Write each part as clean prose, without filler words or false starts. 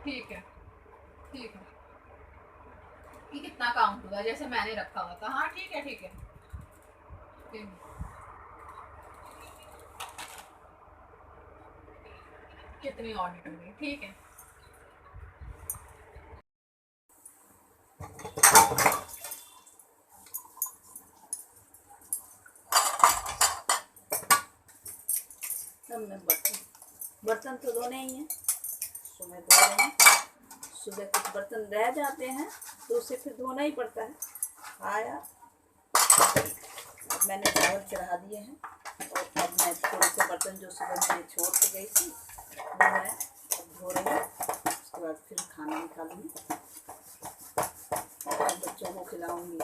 ठीक है, ठीक है। ये कितना काउंट हुआ जैसे मैंने रखा हुआ था? हाँ ठीक है, ठीक है, ठीक है। कितनी ऑडिट हुई? ठीक है। हमने बर्तन बर्तन तो धोने ही हैं, सुबह धो रहे हैं। सुबह कुछ बर्तन रह जाते हैं तो उसे फिर धोना ही पड़ता है। आया, अब मैंने चावल चढ़ा दिए हैं और अब मैं थोड़े से बर्तन जो सुबह मैंने छोड़ के गई थी वो मैं अब धो रही हूँ। उसके बाद फिर खाना निकालूंगी और बच्चों को खिलाऊंगी,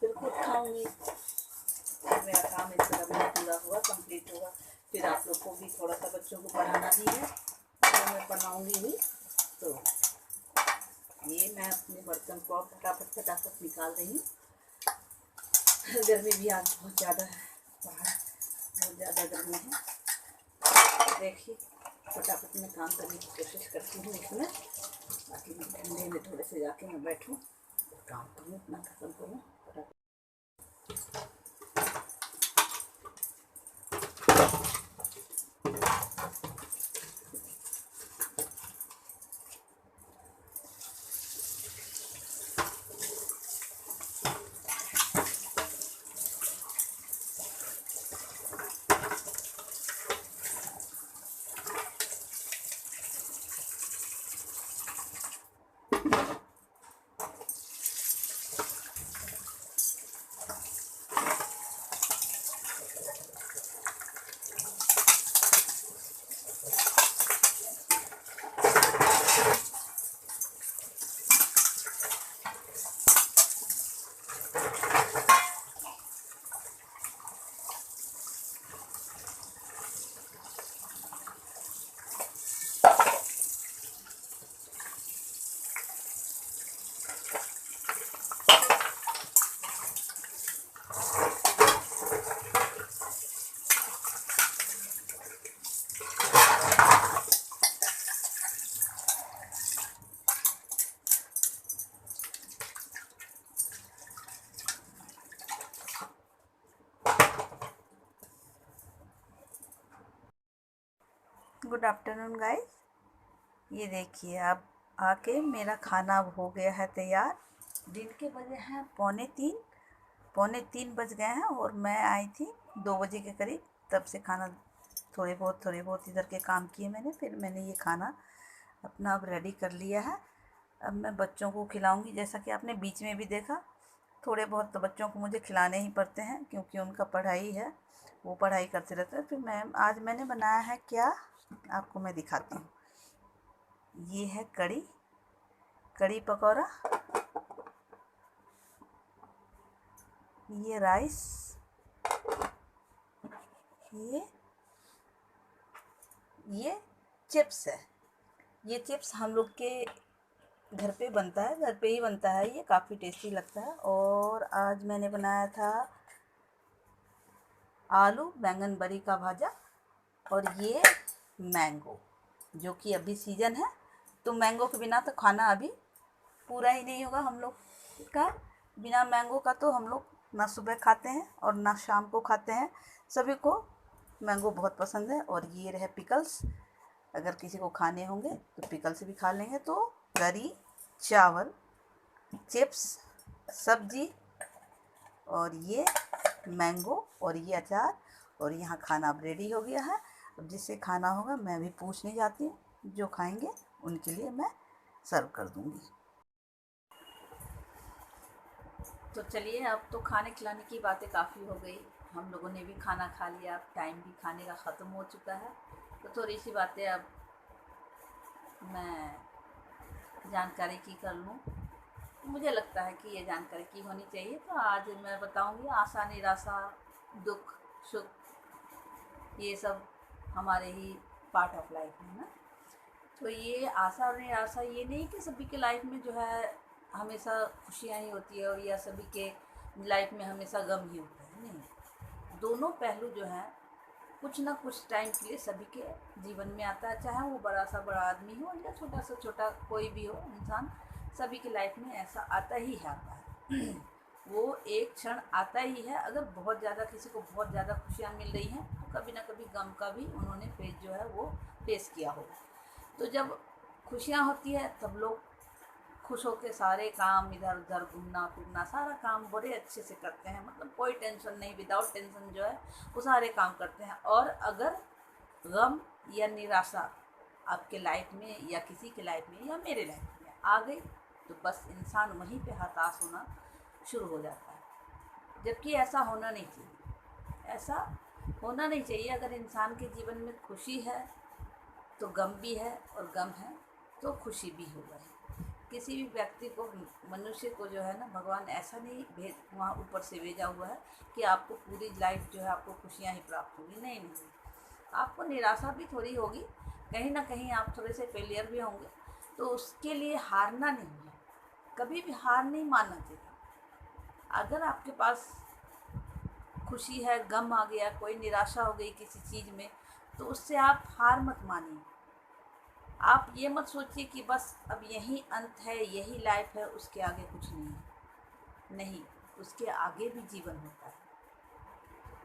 फिर खुद खाऊंगी। मेरा काम इस तरह में पूरा हुआ, कंप्लीट होगा। फिर आप लोग को भी थोड़ा सा बच्चों को पढ़ाना भी है, तो मैं पढ़ाऊंगी भी। तो ये मैं अपने बर्तन को फटाफट फटाफट निकाल रही हूँ। गर्मी भी आज बहुत ज़्यादा है, बाहर बहुत ज़्यादा गर्मी है। देखिए फटाफट मैं काम करने की कोशिश करती हूँ इसमें, ताकि ठंडे में थोड़े से जाके मैं बैठूँ, काम करूँ, अपना खत्म करूँ फटाफट। Good afternoon guys. ये देखिए अब आके मेरा खाना अब हो गया है तैयार। दिन के बजे हैं पौने तीन बज गए हैं और मैं आई थी 2 बजे के करीब। तब से खाना थोड़े बहुत इधर के काम किए मैंने, फिर मैंने ये खाना अपना अब रेडी कर लिया है। अब मैं बच्चों को खिलाऊंगी। जैसा कि आपने बीच में भी देखा, थोड़े बहुत तो बच्चों को मुझे खिलाने ही पड़ते हैं क्योंकि उनका पढ़ाई है, वो पढ़ाई करते रहते हैं। फिर आज मैंने बनाया है क्या, आपको मैं दिखाती हूँ। ये है कड़ी पकौड़ा, ये राइस, ये चिप्स है। ये चिप्स हम लोग के घर पे बनता है, घर पे ही बनता है, ये काफ़ी टेस्टी लगता है। और आज मैंने बनाया था आलू बैंगन बड़ी का भाजा, और ये मैंगो, जो कि अभी सीज़न है, तो मैंगो के बिना तो खाना अभी पूरा ही नहीं होगा हम लोग का। बिना मैंगो का तो हम लोग ना सुबह खाते हैं और ना शाम को खाते हैं। सभी को मैंगो बहुत पसंद है। और ये रहे पिकल्स, अगर किसी को खाने होंगे तो पिकल से भी खा लेंगे। तो करी, चावल, चिप्स, सब्जी, और ये मैंगो, और ये अचार, और यहाँ खाना अब रेडी हो गया है। अब जिससे खाना होगा मैं भी पूछने जाती हूँ, जो खाएंगे उनके लिए मैं सर्व कर दूँगी। तो चलिए, अब तो खाने खिलाने की बातें काफ़ी हो गई, हम लोगों ने भी खाना खा लिया, टाइम भी खाने का ख़त्म हो चुका है। तो थोड़ी सी बातें अब मैं जानकारी की कर लूँ। मुझे लगता है कि ये जानकारी की होनी चाहिए। तो आज मैं बताऊंगी आशा निराशा, दुख सुख, ये सब हमारे ही पार्ट ऑफ लाइफ में ना। तो ये आशा और निराशा ये नहीं कि सभी के लाइफ में जो है हमेशा खुशियाँ ही होती है, और या सभी के लाइफ में हमेशा गम ही होता है, नहीं। दोनों पहलू जो हैं कुछ ना कुछ टाइम के लिए सभी के जीवन में आता है, चाहे वो बड़ा सा बड़ा आदमी हो या छोटा सा छोटा कोई भी हो इंसान, सभी की लाइफ में ऐसा आता ही है, आता है। वो एक क्षण आता ही है। अगर बहुत ज़्यादा किसी को बहुत ज़्यादा खुशियाँ मिल रही हैं तो कभी ना कभी गम का भी उन्होंने फेस जो है वो फेस किया होगा। तो जब खुशियाँ होती है तब लोग खुश होकर सारे काम, इधर उधर घूमना फिरना, सारा काम बड़े अच्छे से करते हैं, मतलब कोई टेंशन नहीं, विदाउट टेंशन जो है वो सारे काम करते हैं। और अगर गम या निराशा आपके लाइफ में या किसी के लाइफ में या मेरे लाइफ में आ गई तो बस इंसान वहीं पे हताश होना शुरू हो जाता है, जबकि ऐसा होना नहीं चाहिए। ऐसा होना नहीं चाहिए। अगर इंसान के जीवन में खुशी है तो गम भी है, और गम है तो खुशी भी होगा ही। किसी भी व्यक्ति को, मनुष्य को जो है ना, भगवान ऐसा नहीं भेज वहाँ ऊपर से भेजा हुआ है कि आपको पूरी लाइफ जो है आपको खुशियाँ ही प्राप्त होगी। नहीं नहीं, आपको निराशा भी थोड़ी होगी, कहीं ना कहीं आप थोड़े से फेलियर भी होंगे। तो उसके लिए हारना नहीं है, कभी भी हार नहीं मानना चाहिए। अगर आपके पास खुशी है, गम आ गया, कोई निराशा हो गई किसी चीज़ में, तो उससे आप हार मत मानिए। आप ये मत सोचिए कि बस अब यही अंत है, यही लाइफ है, उसके आगे कुछ नहीं है। नहीं, उसके आगे भी जीवन होता है,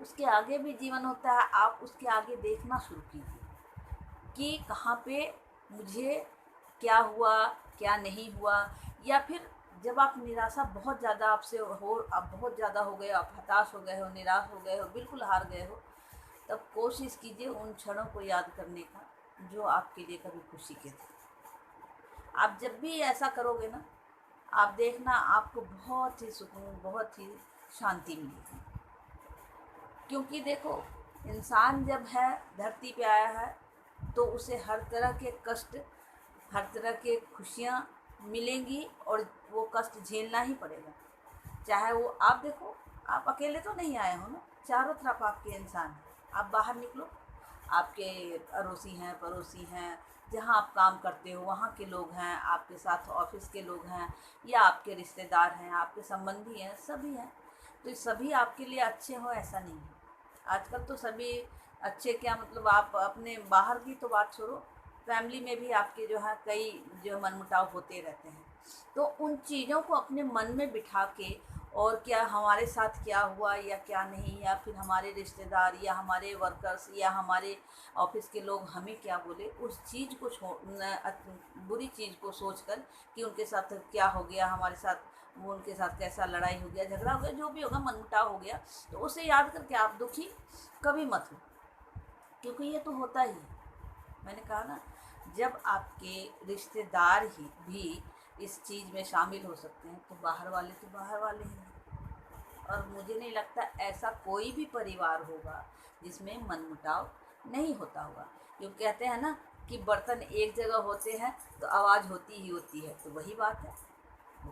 उसके आगे भी जीवन होता है। आप उसके आगे देखना शुरू कीजिए कि कहाँ पे मुझे क्या हुआ, क्या नहीं हुआ। या फिर जब आप निराशा बहुत ज़्यादा आपसे हो, आप बहुत ज़्यादा हो गए, आप हताश हो गए हो, निराश हो गए हो, बिल्कुल हार गए हो, तब कोशिश कीजिए उन क्षणों को याद करने का जो आपके लिए कभी खुशी के थे। आप जब भी ऐसा करोगे ना, आप देखना आपको बहुत ही सुकून, बहुत ही शांति मिलेगी। क्योंकि देखो, इंसान जब है धरती पे आया है तो उसे हर तरह के कष्ट, हर तरह के खुशियाँ मिलेंगी, और वो कष्ट झेलना ही पड़ेगा। चाहे वो, आप देखो, आप अकेले तो नहीं आए हो ना, चारों तरफ आपके इंसान हैं। आप बाहर निकलो, आपके अड़ोसी हैं, पड़ोसी हैं, जहाँ आप काम करते हो वहाँ के लोग हैं, आपके साथ ऑफिस के लोग हैं, या आपके रिश्तेदार हैं, आपके संबंधी हैं, सभी हैं। तो सभी आपके लिए अच्छे हो ऐसा नहीं है। आजकल तो सभी अच्छे क्या, मतलब आप अपने बाहर की तो बात छोड़ो, फैमिली में भी आपके जो है कई जो मनमुटाव होते रहते हैं। तो उन चीज़ों को अपने मन में बिठा के, और क्या हमारे साथ क्या हुआ या क्या नहीं, या फिर हमारे रिश्तेदार या हमारे वर्कर्स या हमारे ऑफिस के लोग हमें क्या बोले, उस चीज़ को बुरी चीज़ को सोचकर कि उनके साथ क्या हो गया, हमारे साथ वो, उनके साथ कैसा लड़ाई हो गया, झगड़ा हो गया, जो भी होगा, मनमुटाव हो गया, तो उसे याद करके आप दुखी कभी मत हो, क्योंकि ये तो होता ही है। मैंने कहा ना, जब आपके रिश्तेदार ही भी इस चीज़ में शामिल हो सकते हैं तो बाहर वाले तो बाहर वाले ही हैं। और मुझे नहीं लगता ऐसा कोई भी परिवार होगा जिसमें मनमुटाव नहीं होता होगा। क्योंकि कहते हैं ना कि बर्तन एक जगह होते हैं तो आवाज़ होती ही होती है। तो वही बात है,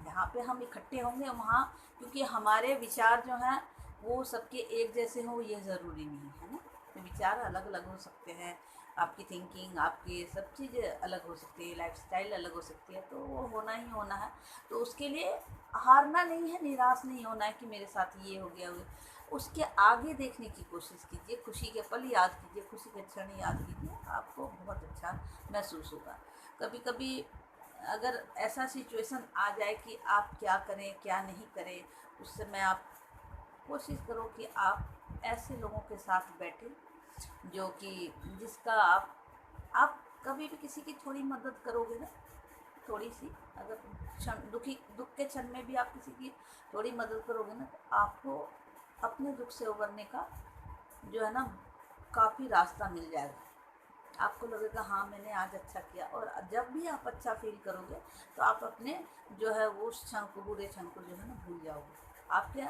जहाँ पे हम इकट्ठे होंगे वहाँ, क्योंकि हमारे विचार जो हैं वो सबके एक जैसे हों ये ज़रूरी नहीं है ना। तो विचार अलग अलग हो सकते हैं, आपकी थिंकिंग, आपकी सब चीज़ अलग हो सकती है, लाइफस्टाइल अलग हो सकती है, तो वो होना ही होना है। तो उसके लिए हारना नहीं है, निराश नहीं होना है कि मेरे साथ ये हो गया हुआ। उसके आगे देखने की कोशिश कीजिए, खुशी के पल याद कीजिए, खुशी के क्षण याद कीजिए, आपको बहुत अच्छा महसूस होगा। कभी कभी अगर ऐसा सिचुएशन आ जाए कि आप क्या करें क्या नहीं करें, उस समय आप कोशिश करो कि आप ऐसे लोगों के साथ बैठे जो कि जिसका आप कभी भी किसी की थोड़ी मदद करोगे ना, थोड़ी सी, अगर दुख के क्षण में भी आप किसी की थोड़ी मदद करोगे ना, तो आपको अपने दुख से उबरने का जो है ना काफ़ी रास्ता मिल जाएगा। आपको लगेगा हाँ मैंने आज अच्छा किया। और जब भी आप अच्छा फील करोगे तो आप अपने जो है वो क्षण को, बुरे क्षण को जो है ना भूल जाओगे। आपके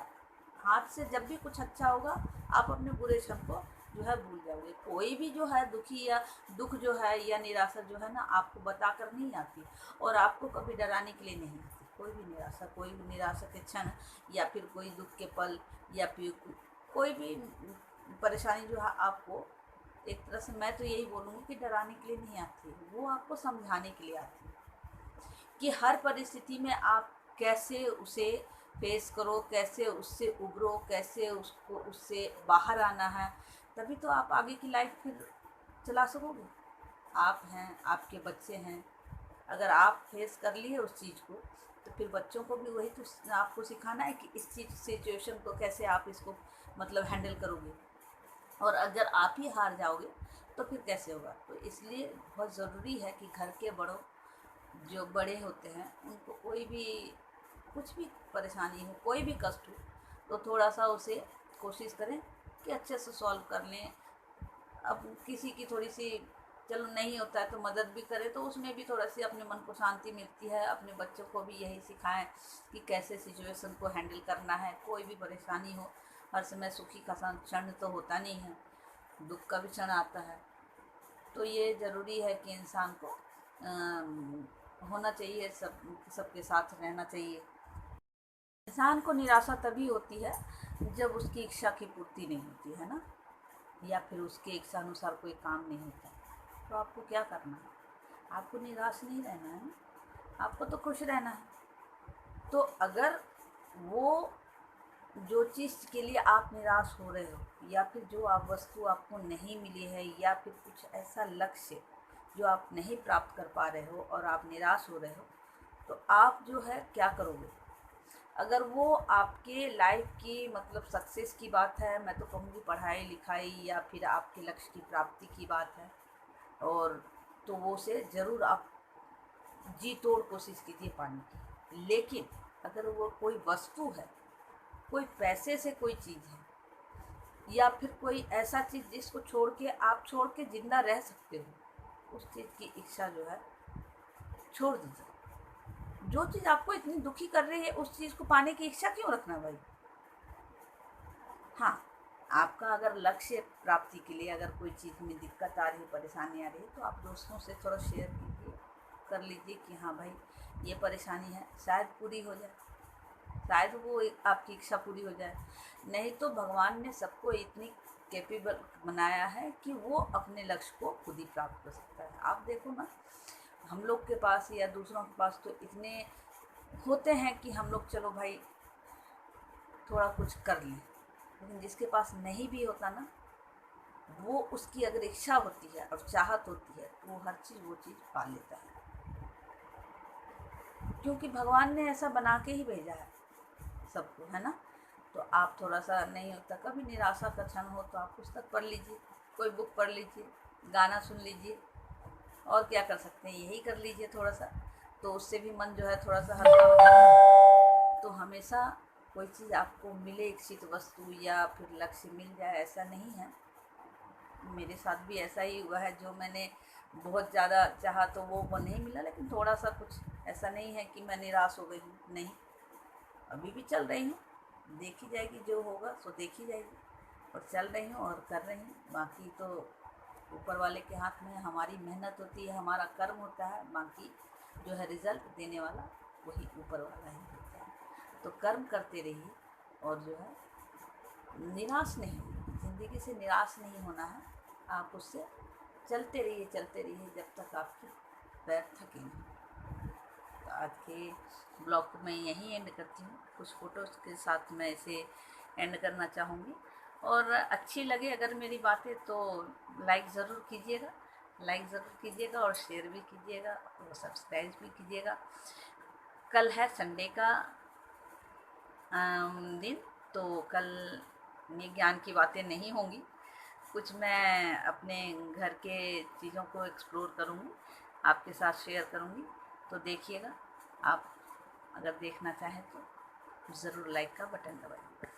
हाथ से जब भी कुछ अच्छा होगा आप अपने बुरे क्षण को जो है भूल जाओगे। कोई भी जो है दुखी या दुख जो है या निराशा जो है ना आपको बताकर नहीं आती, और आपको कभी डराने के लिए नहीं आती। कोई भी निराशा के क्षण, या फिर कोई दुख के पल, या फिर कोई भी परेशानी जो है आपको, एक तरह से मैं तो यही बोलूँगी कि डराने के लिए नहीं आती, वो आपको समझाने के लिए आती है कि हर परिस्थिति में आप कैसे उसे फेस करो, कैसे उससे उभरो, कैसे उससे बाहर आना है, तभी तो आप आगे की लाइफ फिर चला सकोगे। आप हैं, आपके बच्चे हैं, अगर आप फेस कर लिए उस चीज़ को तो फिर बच्चों को भी वही तो आपको सिखाना है कि इस चीज़ सिचुएशन को कैसे आप इसको मतलब हैंडल करोगे। और अगर आप ही हार जाओगे तो फिर कैसे होगा। तो इसलिए बहुत ज़रूरी है कि घर के बड़ों, जो बड़े होते हैं, उनको कोई भी कुछ भी परेशानी हो, कोई भी कष्ट हो, तो थोड़ा सा उसे कोशिश करें कि अच्छे से सॉल्व कर लें। अब किसी की थोड़ी सी चलो नहीं होता है तो मदद भी करें, तो उसमें भी थोड़ा सी अपने मन को शांति मिलती है। अपने बच्चों को भी यही सिखाएं कि कैसे सिचुएशन को हैंडल करना है। कोई भी परेशानी हो, हर समय सुखी का क्षण तो होता नहीं है, दुख का भी क्षण आता है। तो ये ज़रूरी है कि इंसान को होना चाहिए, सबके साथ रहना चाहिए। इंसान को निराशा तभी होती है जब उसकी इच्छा की पूर्ति नहीं होती है ना, या फिर उसके इच्छा अनुसार कोई काम नहीं होता। तो आपको क्या करना है? आपको निराश नहीं रहना है, आपको तो खुश रहना है। तो अगर वो जो चीज़ के लिए आप निराश हो रहे हो, या फिर जो आप वस्तु आपको नहीं मिली है, या फिर कुछ ऐसा लक्ष्य जो आप नहीं प्राप्त कर पा रहे हो और आप निराश हो रहे हो, तो आप जो है क्या करोगे? अगर वो आपके लाइफ की मतलब सक्सेस की बात है, मैं तो कहूँगी पढ़ाई लिखाई या फिर आपके लक्ष्य की प्राप्ति की बात है, और तो वो से ज़रूर आप जी तोड़ कोशिश कीजिए पाने की। लेकिन अगर वो कोई वस्तु है, कोई पैसे से कोई चीज़ है, या फिर कोई ऐसा चीज़ जिसको छोड़ के जिंदा रह सकते हो, उस चीज़ की इच्छा जो है छोड़ दीजिए। जो चीज़ आपको इतनी दुखी कर रही है, उस चीज़ को पाने की इच्छा क्यों रखना भाई। हाँ, आपका अगर लक्ष्य प्राप्ति के लिए अगर कोई चीज़ में दिक्कत आ रही है, परेशानी आ रही है, तो आप दोस्तों से थोड़ा शेयर कीजिए, कर लीजिए कि हाँ भाई ये परेशानी है, शायद पूरी हो जाए, शायद वो आपकी इच्छा पूरी हो जाए। नहीं तो भगवान ने सबको इतनी कैपेबल बनाया है कि वो अपने लक्ष्य को खुद ही प्राप्त कर सकता है। आप देखो ना, हम लोग के पास या दूसरों के पास तो इतने होते हैं कि हम लोग चलो भाई थोड़ा कुछ कर लें, लेकिन जिसके पास नहीं भी होता ना, वो उसकी अगर इच्छा होती है और चाहत होती है तो वो हर चीज़ वो चीज़ पा लेता है, क्योंकि भगवान ने ऐसा बना के ही भेजा है सबको, है ना। तो आप थोड़ा सा नहीं होता, कभी निराशा का क्षण हो तो आप पुस्तक पढ़ लीजिए, कोई बुक पढ़ लीजिए, गाना सुन लीजिए, और क्या कर सकते हैं, यही कर लीजिए थोड़ा सा, तो उससे भी मन जो है थोड़ा सा हल्का हो जाता है। तो हमेशा कोई चीज़ आपको मिले, इच्छित वस्तु या फिर लक्ष्य मिल जाए, ऐसा नहीं है। मेरे साथ भी ऐसा ही हुआ है, जो मैंने बहुत ज़्यादा चाहा तो वो नहीं मिला, लेकिन थोड़ा सा कुछ, ऐसा नहीं है कि मैं निराश हो गई हूँ, नहीं, अभी भी चल रही हूँ, देखी जाएगी, जो होगा सो देखी जाएगी, और चल रही हूँ और कर रही हूँ। बाकी तो ऊपर वाले के हाथ में, हमारी मेहनत होती है, हमारा कर्म होता है, बाकी जो है रिज़ल्ट देने वाला वही ऊपर वाला ही होता है। तो कर्म करते रहिए, और जो है निराश नहीं, ज़िंदगी से निराश नहीं होना है, आप उससे चलते रहिए जब तक आपके पैर थके नहीं। तो आज के ब्लॉग को मैं यहीं एंड करती हूँ, कुछ फ़ोटोज़ के साथ मैं इसे एंड करना चाहूँगी। और अच्छी लगे अगर मेरी बातें तो लाइक ज़रूर कीजिएगा और शेयर भी कीजिएगा और सब्सक्राइब भी कीजिएगा। कल है संडे का दिन, तो कल में ज्ञान की बातें नहीं होंगी, कुछ मैं अपने घर के चीज़ों को एक्सप्लोर करूँगी, आपके साथ शेयर करूँगी। तो देखिएगा, आप अगर देखना चाहें तो ज़रूर लाइक का बटन दबाइए।